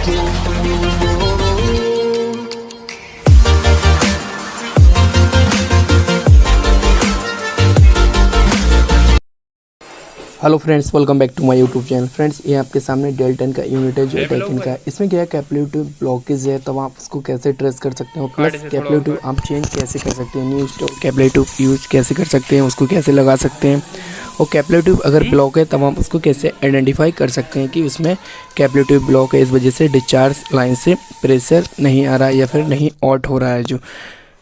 Hello friends, welcome back to my YouTube channel. Friends, ये आपके सामने डेल 10 का यूनिट है जो टेकिन का है। इसमें क्या है, कैपेबिलिटी ब्लॉकेज है, तो आप उसको कैसे ट्रेस कर सकते हो, प्लस कैपेबिलिटी आप चेंज कैसे कर सकते हैं, न्यू स्टॉक कैपेबिलिटी यूज कैसे कर सकते हैं, उसको कैसे लगा सकते हैं, और कैपेबिलिटी अगर ब्लॉक है तब आप उसको कैसे आइडेंटिफाई कर सकते हैं कि उसमें कैपेबिलिटी ब्लॉक है, इस वजह से डिस्चार्ज लाइन से प्रेशर नहीं आ रहा है या फिर नहीं आउट हो रहा है जो।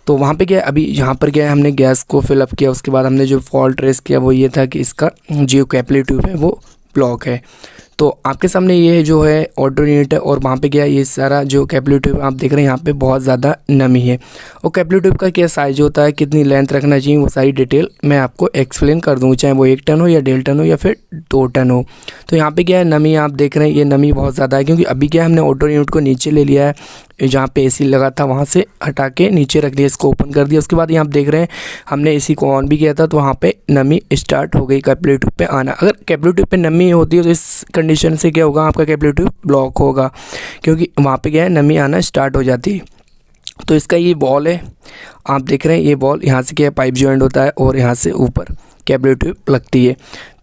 तो वहाँ पे क्या है, अभी यहाँ पर क्या है, हमने गैस को फिलअप किया, उसके बाद हमने जो फॉल्ट ट्रेस किया वो ये था कि इसका जो कैपेबिलिटी ट्यूब है वो ब्लॉक है। तो आपके सामने ये जो है ऑटो यूनिट है, और वहाँ पे क्या है, ये सारा जो कैपेबिलिटी ट्यूब आप देख रहे हैं यहाँ पे बहुत ज़्यादा नमी है। और कैपेबिलिटी ट्यूब का क्या साइज होता है, कितनी लेंथ रखना चाहिए, वो सारी डिटेल मैं आपको एक्सप्लेन कर दूँगा, चाहे वो 1 टन हो या 1.5 टन हो या फिर 2 टन हो। तो यहाँ पे क्या है, नमी आप देख रहे हैं, ये नमी बहुत ज़्यादा है, क्योंकि अभी क्या है, हमने ऑटो यूनिट को नीचे ले लिया है, जहाँ पे एसी लगा था वहाँ से हटा के नीचे रख दिया, इसको ओपन कर दिया। उसके बाद यहाँ आप देख रहे हैं हमने एसी को ऑन भी किया था, तो वहाँ पे नमी स्टार्ट हो गई कैपेबिलिटी ट्यूब पे आना। अगर कैपेबिलिटी ट्यूब पे नमी होती है तो इस कंडीशन से क्या होगा, आपका कैपेबिलिटी ट्यूब ब्लॉक होगा, क्योंकि वहाँ पे क्या है, नमी आना स्टार्ट हो जाती है। तो इसका ये बॉल है, आप देख रहे हैं, ये बॉल यहाँ से क्या है, पाइप जॉइंट होता है और यहाँ से ऊपर कैपेबिलिटी ट्यूब लगती है।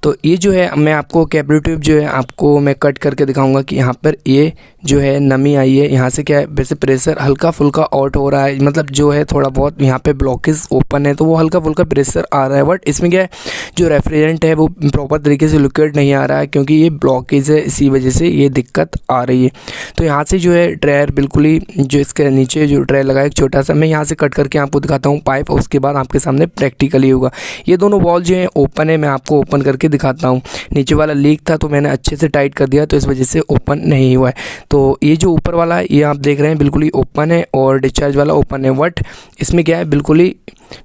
तो ये जो है, मैं आपको कैपेबिलिटी ट्यूब जो है आपको मैं कट करके दिखाऊंगा कि यहाँ पर ये जो है नमी आई है, यहाँ से क्या है, वैसे प्रेशर हल्का फुल्का आउट हो रहा है, मतलब जो है थोड़ा बहुत यहाँ पे ब्लॉकेज ओपन है तो वो हल्का फुल्का प्रेशर आ रहा है, बट इसमें क्या है, जो रेफ्रिजरेंट है वो प्रॉपर तरीके से लिक्विड नहीं आ रहा है, क्योंकि ये ब्लॉकेज है, इसी वजह से ये दिक्कत आ रही है। तो यहाँ से जो है ड्रायर बिल्कुल ही, जो इसके नीचे जो ड्रायर लगा है एक छोटा सा, मैं यहाँ से कट करके आपको दिखाता हूँ पाइप, और उसके बाद आपके सामने प्रैक्टिकली होगा। ये दोनों वॉल जो है ओपन है, मैं आपको ओपन करके दिखाता हूँ। नीचे वाला लीक था तो मैंने अच्छे से टाइट कर दिया, तो इस वजह से ओपन नहीं हुआ है। तो ये जो ऊपर वाला है ये आप देख रहे हैं बिल्कुल ही ओपन है, और डिस्चार्ज वाला ओपन है, बट इसमें क्या है, बिल्कुल ही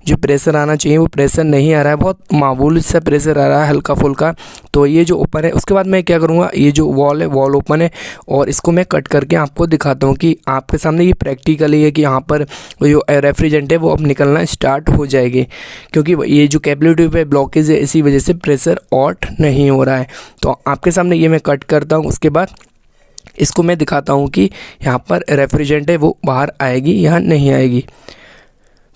जो प्रेशर आना चाहिए वो प्रेशर नहीं आ रहा है, बहुत मामूली सा प्रेशर आ रहा है, हल्का फुल्का। तो ये जो ओपन है, उसके बाद मैं क्या करूँगा, ये जो वॉल है वॉल ओपन है, और इसको मैं कट करके आपको दिखाता हूँ कि आपके सामने ये प्रैक्टिकली है कि यहाँ पर जो रेफ्रिजरेंट है वो अब निकलना स्टार्ट हो जाएगी, क्योंकि ये जो कैपेबिलिटी पे ब्लॉकेज है इसी वजह से प्रेशर आउट नहीं हो रहा है। तो आपके सामने ये मैं कट करता हूँ, उसके बाद इसको मैं दिखाता हूँ कि यहाँ पर रेफ्रिजरेंट है वो बाहर आएगी या नहीं आएगी।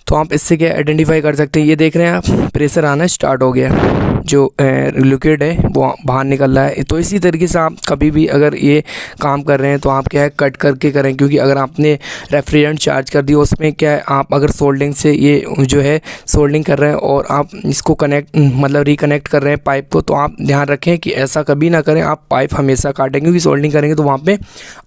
तो आप इससे क्या आइडेंटिफाई कर सकते हैं, ये देख रहे हैं आप, प्रेशर आना स्टार्ट हो गया, जो लिक्विड है वो बाहर निकल रहा है। तो इसी तरीके से आप कभी भी अगर ये काम कर रहे हैं तो आप क्या है, कट करके करें, क्योंकि अगर आपने रेफ्रिजरेंट चार्ज कर दिया, उसमें क्या है, आप अगर सोल्डिंग से ये जो है सोल्डिंग कर रहे हैं और आप इसको कनेक्ट मतलब रिकनेक्ट कर रहे हैं पाइप को, तो आप ध्यान रखें कि ऐसा कभी ना करें, आप पाइप हमेशा काटें, क्योंकि सोल्डिंग करेंगे तो वहाँ पर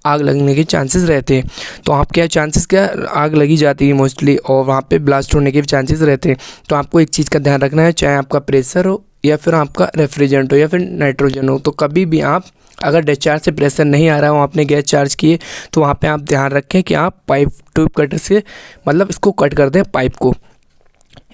आग लगने के चांसेस रहते हैं। तो आप क्या चांसेस, क्या आग लगी जाती है मोस्टली, और वहाँ पर ब्लास्ट होने के भी चांसेस रहते हैं। तो आपको एक चीज़ का ध्यान रखना है, चाहे आपका प्रेशर हो या फिर आपका रेफ्रिजरेंट हो या फिर नाइट्रोजन हो, तो कभी भी आप अगर डिस्चार्ज से प्रेशर नहीं आ रहा है, आपने गैस चार्ज किए, तो वहाँ पे आप ध्यान रखें कि आप पाइप ट्यूब कटर से मतलब इसको कट कर दें पाइप को,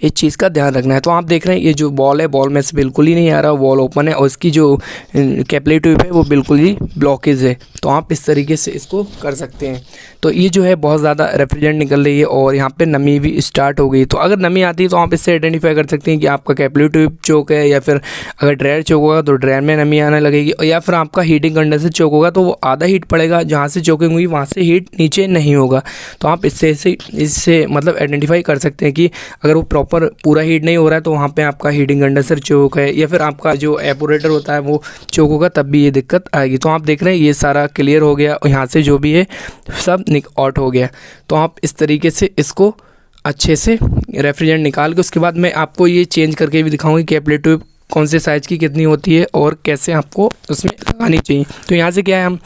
इस चीज़ का ध्यान रखना है। तो आप देख रहे हैं ये जो बॉल है, बॉल में से बिल्कुल ही नहीं आ रहा, वॉल ओपन है, और इसकी जो कैपेबिलिटी ट्यूब है वो बिल्कुल ही ब्लॉकेज है। तो आप इस तरीके से इसको कर सकते हैं। तो ये जो है बहुत ज़्यादा रेफ्रिजरेंट निकल रही है, और यहाँ पे नमी भी स्टार्ट हो गई। तो अगर नमी आती है तो आप इससे आइडेंटिफाई कर सकते हैं कि आपका कैपेबिलिटी ट्यूब चोक है, या फिर अगर ड्रायर चोक होगा तो ड्रायर में नमी आने लगेगी, या फिर आपका हीटिंग कंडेंसर चोक होगा तो वो आधा हीट पड़ेगा, जहाँ से चोकिंग हुई वहाँ से हीट नीचे नहीं होगा। तो आप इससे मतलब आइडेंटिफाई कर सकते हैं कि अगर वो प्रॉपर पूरा हीट नहीं हो रहा है तो वहाँ पे आपका हीटिंग कंडेंसर चोक है, या फिर आपका जो एपोरेटर होता है वो चोक होगा, तब भी ये दिक्कत आएगी। तो आप देख रहे हैं ये सारा क्लियर हो गया, और यहाँ से जो भी है सब आउट हो गया। तो आप इस तरीके से इसको अच्छे से रेफ्रिजरेंट निकाल के, उसके बाद मैं आपको ये चेंज करके भी दिखाऊंगी कि कैपेबिलिटी ट्यूब कौन से साइज़ की कितनी होती है और कैसे आपको उसमें लगानी चाहिए। तो यहाँ से क्या है, हम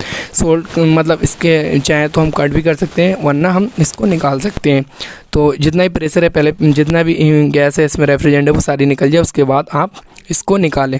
मतलब इसके चाहे तो हम कट भी कर सकते हैं, वरना हम इसको निकाल सकते हैं। तो जितना ही प्रेशर है, पहले जितना भी गैस है इसमें रेफ्रिजरेंट है वो सारी निकल जाए, उसके बाद आप इसको निकालें।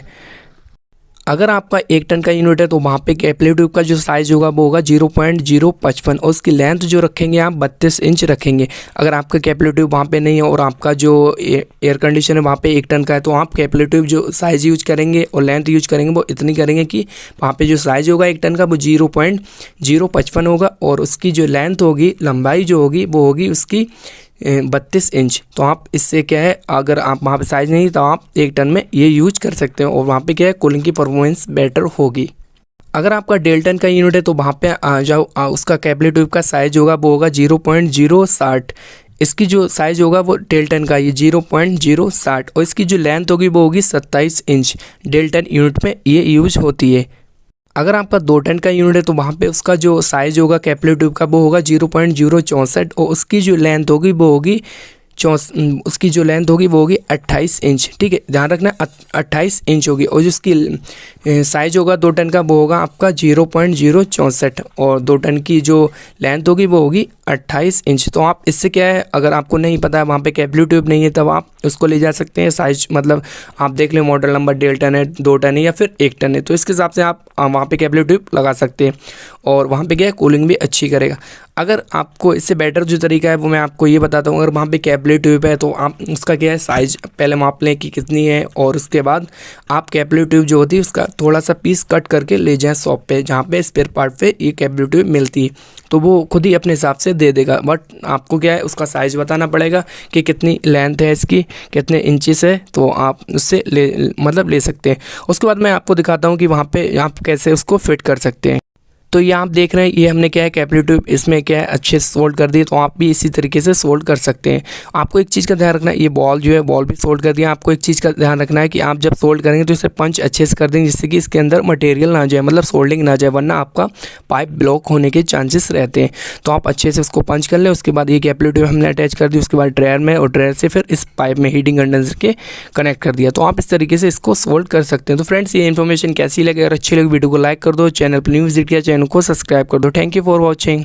अगर आपका 1 टन का यूनिट है तो वहाँ पे कैपेबिलिटी ट्यूब का जो साइज़ होगा वो होगा 0.055, और उसकी लेंथ जो रखेंगे आप 32 इंच रखेंगे। अगर आपका कैपेबिलिटी ट्यूब वहाँ पे नहीं है और आपका जो एयर कंडीशन है वहाँ पे 1 टन का है, तो आप कैपेबिलिटी ट्यूब जो साइज़ यूज करेंगे और लेंथ यूज करेंगे वो इतनी करेंगे कि वहाँ पे जो साइज़ होगा 1 टन का वो 0.055 होगा, और उसकी जो लेंथ होगी, लंबाई जो होगी वो होगी उसकी 32 इंच। तो आप इससे क्या है, अगर आप वहाँ पे साइज़ नहीं तो आप 1 टन में ये यूज कर सकते हो, और वहाँ पे क्या है, कूलिंग की परफॉर्मेंस बेटर होगी। अगर आपका डेल्टन का यूनिट है तो वहाँ पे आ जाओ, उसका कैपिलरी ट्यूब का साइज होगा वो होगा 0.060। इसकी जो साइज होगा वो डेल्टन का ये 0.060 और इसकी जो लेंथ होगी वो होगी 27 इंच। डेल्टन यूनिट में ये यूज होती है। अगर आपका 2 टन का यूनिट है तो वहाँ पे उसका जो साइज होगा कैपिलरी ट्यूब का वो होगा 0.064 और उसकी जो लेंथ होगी वो होगी उसकी जो लेंथ होगी वो होगी 28 इंच। ठीक है, ध्यान रखना 28 इंच होगी। और जो उसकी साइज होगा 2 टन का वो होगा आपका 0.064 और 2 टन की जो लेंथ होगी वो होगी 28 इंच। तो आप इससे क्या है, अगर आपको नहीं पता है वहाँ पे कैपिलरी ट्यूब नहीं है तब आप उसको ले जा सकते हैं। साइज मतलब आप देख लें मॉडल नंबर 1.5 टन है, 2 टन है या फिर 1 टन है, तो इसके हिसाब से आप वहाँ पे कैपिलरी ट्यूब लगा सकते हैं और वहाँ पे क्या है कूलिंग भी अच्छी करेगा। अगर आपको इससे बेटर जो तरीका है वो मैं आपको ये बताता हूँ। अगर वहाँ पे कैपिलरी ट्यूब है तो आप उसका क्या है साइज पहले माप लें कि कितनी है और उसके बाद आप कैपिलरी ट्यूब जो होती है उसका थोड़ा सा पीस कट करके ले जाएं शॉप पे जहाँ पे स्पेयर पार्ट पे ये कैपिलरी ट्यूब मिलती है, तो वो खुद ही अपने हिसाब से दे देगा। बट आपको क्या है उसका साइज़ बताना पड़ेगा कि कितनी लेंथ है इसकी, कितने इंचेस है, तो आप उससे ले सकते हैं। उसके बाद मैं आपको दिखाता हूँ कि वहाँ पे आप कैसे उसको फिट कर सकते हैं। तो ये आप देख रहे हैं ये हमने क्या है कैपिलरी ट्यूब इसमें क्या है अच्छे से सोल्ड कर दी, तो आप भी इसी तरीके से सोल्ड कर सकते हैं। आपको एक चीज़ का ध्यान रखना है, ये बॉल जो है बॉल भी सोल्ड कर दिया। आपको एक चीज़ का ध्यान रखना है कि आप जब सोल्ड करेंगे तो इसे पंच अच्छे से कर देंगे जिससे कि इसके अंदर मटेरियल ना जाए, मतलब सोल्डिंग ना जाए, वरना आपका पाइप ब्लॉक होने के चांसेस रहते हैं। तो आप अच्छे से उसको पंच कर लें। उसके बाद ये कैपिलरी ट्यूब हमने अटैच कर दी, उसके बाद ड्रायर में और ड्रायर से फिर इस पाइप में हीटिंग कंडेंसर के कनेक्ट कर दिया। तो आप इस तरीके से इसको सोल्ड कर सकते हैं। तो फ्रेंड्स ये इन्फॉर्मेशन कैसी लगे, अगर अच्छी लगी वीडियो को लाइक कर दो, चैनल पर न्यू विजिट किया चैनल को सब्सक्राइब कर दो। Thank you for watching.